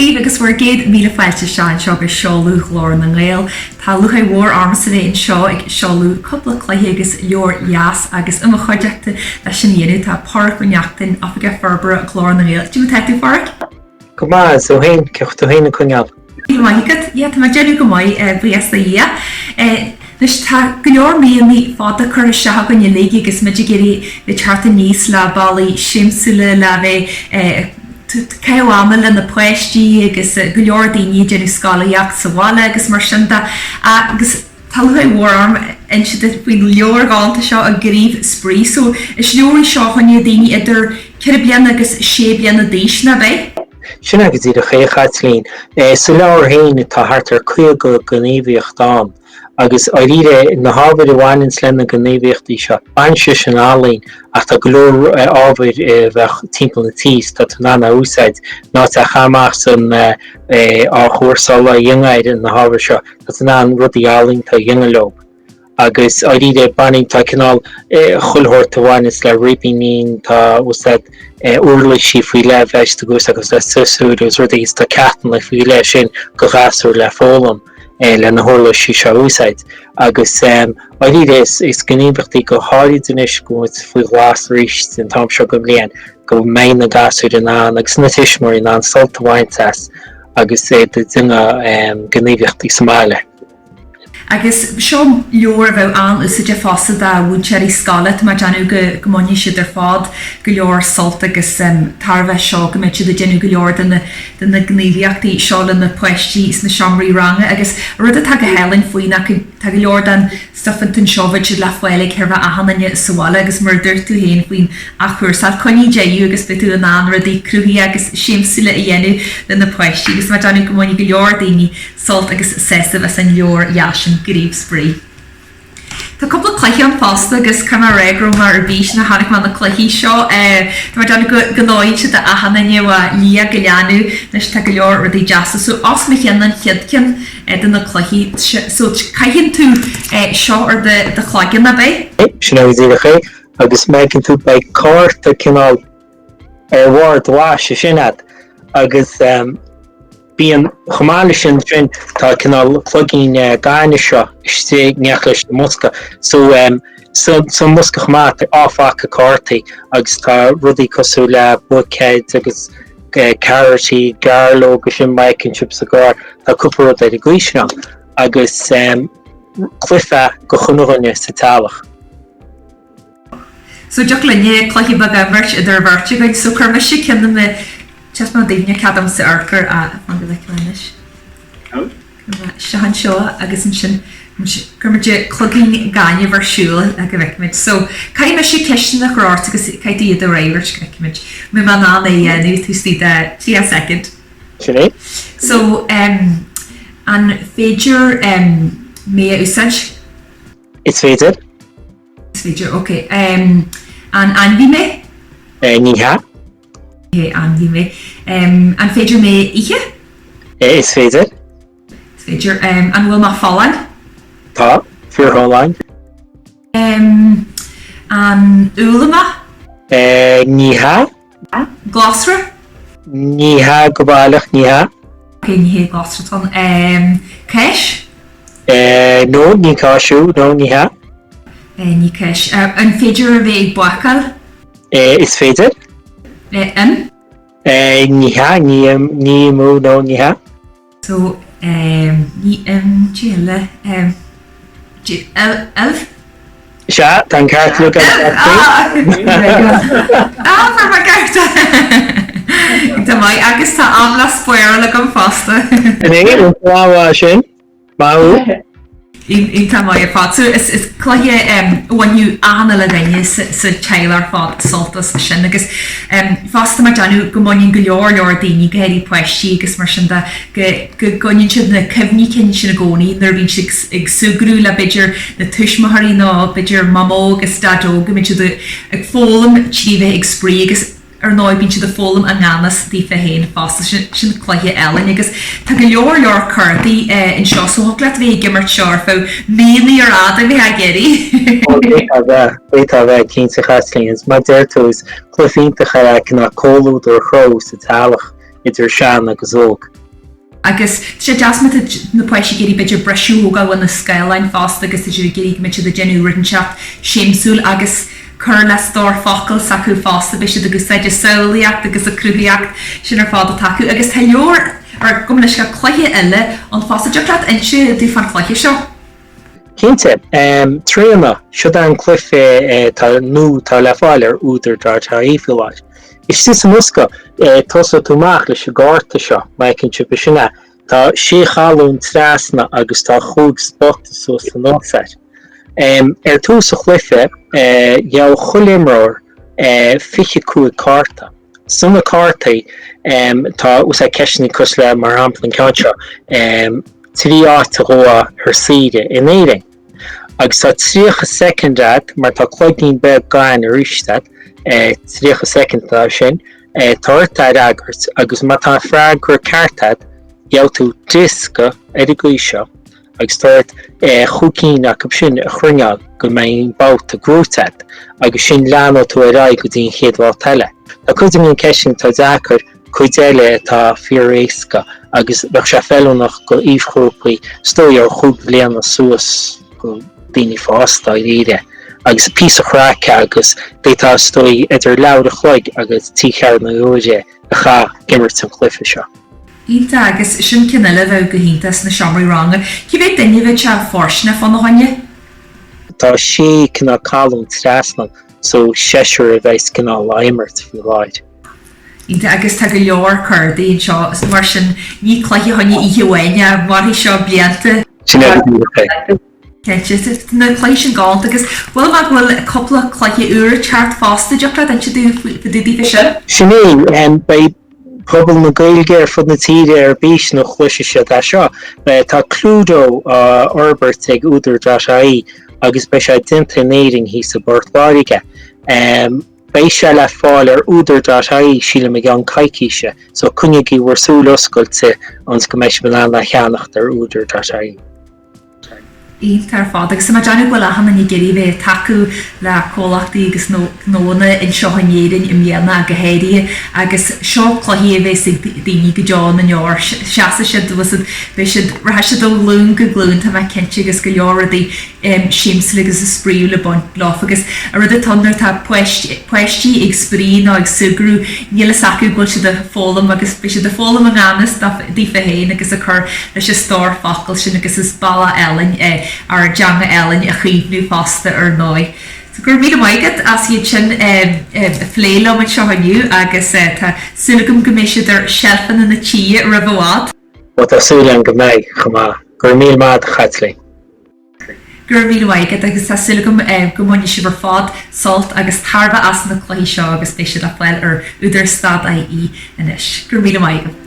Gníomh agus bhar géad míle fáilte seán seo gur Seoladh Ghlór na nGael. Tá lucha mhór armas a bhéon seo ag Seoladh coppla cluiche agus Leabhar agus Comhordaitheoir Láithreachais tá Pádraig Ó Neachtain Oifigeach Forbartha Glór na nGael. Dú teú Pádraig? Go maith, so hain, ceacht hain na cúneal. Maigad, tá déanú go maiid bhuias a Nus tá Glór mí fáda chur seach go léigi agus muidir géirí le tearta níos le bailí siimsúla le bheith ceamala na poisttí agus go leor daoine déanú scalaíocht sa bháile agus mar sinnta agus talha mhórarm in si faoin leor gáanta seo a gríomh sprí, so is leorí seo chuine daoine idir ceir blian agus sé blian na déisna bheith. Sin agus iad a ché Caitlín, sa leabhar hain tá thart ar chuig go gníomhíocht am. Agus oiríre na hábhar bhhainn slena gníomhíochtaí seo bainse sin álín ach tá Glór ábhar bheith timpeall na tíos tá tunna úsáid ná tá chamach san á chóirsála diongaid in na hábhar seo tá tunna rudí álín tá diongalób. Agus oiríre baning tá cinál chulthirta bhhainn le ripinín tá úsáid uirla sí faoi le bheist agus agus le susúd agus rudí is tá ceatan le faoi le sin go gasúir le fólam. Le na hórla sí se úsáid. Agus oiríre is gníomhachtaí go háirid inis go faoi glas ríist in tám seo go bliain go main na gasúid in an agus na tiismór in an solta bhaintas agus de duine gníomhachtaí Somáile. Agus seo leor bheith an is de fása a bhún séirí scalat mar deanú go mhainne siad ar fád go leor solta agus tarbheith seo go méid siad a déanú go leor den na gníomhíochtaí seo le na poisttí is na seomraí ranga agus rud a tag a helann faoin tá go leor den stufan tún seohaid siad le foiile cearbh a hananne sáile agus mar dúirt tú héin faoin a chuirsáil coní déú agus bitú an an rudaí cruí agus siamsúla a dhéanú le na poisttí agus mar deanú go mhainne go leor daoine solt agus sesta bheits an leor jasin gríomh sprí. Tá coppla cluiche an fásta agus cumar régrú mar ar bhís na hánig man na cluiche seo tá mar deanna go náid a hananne a lí go leanú nes tá go leor rudí deasa, so os me cheann chiadcin den na cluiche, so caiithinn tú seo ar de chláigean na bé? Sin agus iad a ché, agus meicinn tú ba cárta cinál ar bhhar dháis sinad agus bíon chomáile sin drin tá cinál plugin gáine seo istí neachlis na musca, so musca chomáta áfhacha cártaí agus tá rudí cosú le bucéid agus carrotí, garló go sin maicinn chips a gár tá cúpla rud a glíisina agus cluiche go chunúhanne sa tealach. So deach linne cluiche bag a bhirt idir bhirte goid so chuirme sé cinna me just má daoine cadam sa arcar a fan go leinis. Sehan seo agus an sin gurmaide clugin gáine bharsúil a go bhicimiid. So cai me sé ceisina na chráirt agus caidí iad a réirt go bhicimiid. Mu man ná é dhéanú tú tí 3 second. Sinné? So an féidir mé úsáid? It's féidir. It's féidir, ok. An bhí mé? Ní ha. An bhí mé. An féidir mé ihe? Is féidir. Is féidir. An bhfuil má fálainn? Tá, fíor hálainn. An úlama? Ní ha. Glásra? Ní ha go báilech ní ha. Ok, ní ha glásra tán. Ceis? No, ní cáisiú, no, ní ha. Ní ceis. An féidir a bheith buacail? Is féidir. Ní ha, ní mú, no, ní ha. So, ní tíile, elf? Se, tan ceart lu Mar ma cearta! Tá mai agus tá amla spuir le go fásta. An láhá sin, máú? Tá mai ar fád. So is cluiche bhainniu anna le daine sa teilar fád soltas sin agus fásta mar deanú go mhaininn go leor daoine go héirí poisttí agus mar sin go goninn siad na cymhní cin sin na gcónaí nar bhín si ag sugrú le beidir na tuismathirí ná beidir mamó agus dadó go mbeidh siad ag fólam tríomh ag sprí agus ar náid bín siad a fólam a ngánas tí fé héin fásta sin cluiche ealainn agus tá go leor cartaí in seo so thuglaat bheith gimmart seoir fá mílí ar áda bhí a geirí. Tá bheith cínta Caitlín, má deir tús clufínta chaile cinna cóúd ar chró sa tealach idir sean agus óg. Agus sé deasma na poisi géirí beidir breisiúga bhfuil na skyline fásta agus idir géirí mit de genú rinseach séimsúil agus chur le stór focail sacú fásta be si agus idir saolaíocht agus a cruúíocht sin ar fád a taú agus tá leor ar gom leis go chluiche eile an fásta deachrat inse dú fan chluiche seo. Cínte, Tríonna, siad an cluiche tá le fáil ar úidir tRaithreachais TG4. Is tí san usca tosa túmach leis a gáirta seo, mai cinn sipa sinna, tá sé chalún trasna agus tá chúg spota so san áfeir. Tús a chluiche, jau chulimróir fiche cúig carta. Sunna cartaí tá ús a ceisna cos le mar hamplan ceantra trí áta roa ar siide in éiring. Agus tá tríocha secondad mar tá cloignín beg gáin earraíchtad, tríocha secondad sin, táirtad agart agus má tá freag gur cartad jau tú disca Glór agus táirt chúcín a cub sin a chruingeal go mé bát a grútad agus sin leanó tú earraí go dtín chéadháil teile. Tá chuiding an ceising tá dachar chuid eile tá fíoréisca agus bheadh sé fellúnach go íomhchrópaí stói ar chúg bliana suas go daoine fásta ire. Agus pí a chráice agus détá stoi idir leabhar a chloig agus tíchear na óide a cha gimmert san cluiche seo. Ínta agus sin cinile bheith go híntas na seomraí ranga, ci bheith daine bheith se fórsna fan na haine? Tá sé cinna calún trasna so séisiúr a bheith cinna laimert fi láid. Ínta agus tá go leor chur daon seo mar sin ní chluiche haine íhhaine mar hí seo blianta. Sin na chluiche sin gáint agus bhfuil má bhfuil coppla chluiche uair teart fásta deachra an si dúdí se? Sinné bei pobl na gailge fud na tíre ar bís na chluiche se a seo, tá clúdó orbert ag úidir tRaithreachais agus bei sé dintanéing hí sa bortláige. Bei se le fáil ar úidir tRaithreachais síle me an caiiciise, so cunneigí war súloscoilte ans go meis me le cheannacht ar úidir tRaithreachais. Tar fád agus sama deanna bhfuil ahanana ní géirí bheith taú le cólachtaí agus nóna in seo hanéirin i mléana a go héirí agus seo chluiche bheith daoine go deán na neor seasa si bheith si rathe si do lún go glún tá cinnte agus go leoradí séimsla agus is spríú le bon láf agus a rud a tannar tá poisttí ag sprí ná ag sugrú níle sacú bhil si de fólam agus be si de fólam an ganas dí féhéin agus a chur leis sé stór facail sin agus is balla ealainn ar deanga ealainn a chuomhnú fásta ar nói. So gur míle maigad as iad sin phléile man seo haniu agus tá sulúlagam go méisiad ar sealfan na tí a bhád. Tá súlan go méid chumá gur míl mád Caitlín. Gur míle maigad agus tá sulúlagam go mhaine si bar fád salt agus tarbha as na chluiche seo agus féisiad a phléil ar úidir stad í inis. Gur míle maigad.